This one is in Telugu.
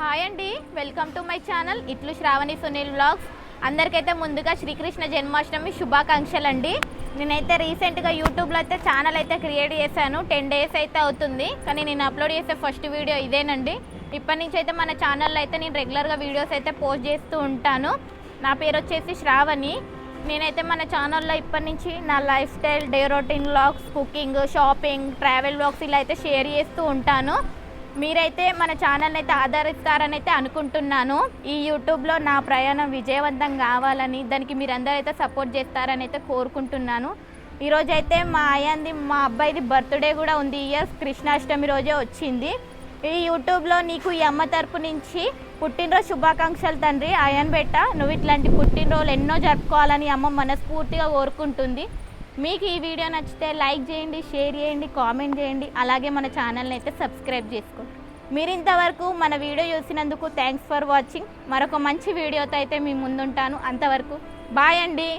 హాయ్ అండి, వెల్కమ్ టు మై ఛానల్ ఇట్లు శ్రావణి సునీల్ వ్లాగ్స్. అందరికైతే ముందుగా శ్రీకృష్ణ జన్మాష్టమి శుభాకాంక్షలు అండి. నేనైతే రీసెంట్గా యూట్యూబ్లో అయితే ఛానల్ అయితే క్రియేట్ చేశాను. 10 days అయితే అవుతుంది, కానీ నేను అప్లోడ్ చేసే ఫస్ట్ వీడియో ఇదేనండి. ఇప్పటి నుంచి అయితే మన ఛానల్లో అయితే నేను రెగ్యులర్గా వీడియోస్ అయితే పోస్ట్ చేస్తూ ఉంటాను. నా పేరు వచ్చేసి శ్రావణి. నేనైతే మన ఛానల్లో ఇప్పటి నుంచి నా life style, day routine vlogs, cooking, shopping, travel vlogs ఇలా అయితే షేర్ చేస్తూ ఉంటాను. మీరైతే మన ఛానల్ని అయితే ఆదరిస్తారని అయితే అనుకుంటున్నాను. ఈ యూట్యూబ్లో నా ప్రయాణం విజయవంతం కావాలని, దానికి మీరందరూ అయితే సపోర్ట్ చేస్తారని అయితే కోరుకుంటున్నాను. ఈరోజు అయితే మా అబ్బాయిది బర్త్డే కూడా ఉంది. ఇయర్ కృష్ణాష్టమి రోజే వచ్చింది. ఈ యూట్యూబ్లో నీకు ఈ అమ్మ తరపు నుంచి పుట్టినరోజు శుభాకాంక్షలు తండ్రి. అయాన్ బెట్ట, నువ్వు ఇట్లాంటి పుట్టినరోజులు ఎన్నో జరుపుకోవాలని అమ్మ మనస్ఫూర్తిగా కోరుకుంటుంది. మీకు ఈ వీడియో నచ్చితే లైక్ చేయండి, షేర్ చేయండి, కామెంట్ చేయండి. అలాగే మన ఛానల్ని అయితే సబ్స్క్రైబ్ చేసుకోండి. మీరు ఇంతవరకు మన వీడియో చూసినందుకు థ్యాంక్స్ ఫర్ వాచింగ్. మరొక మంచి వీడియోతో అయితే మీ ముందుంటాను. అంతవరకు బాయ్ అండి.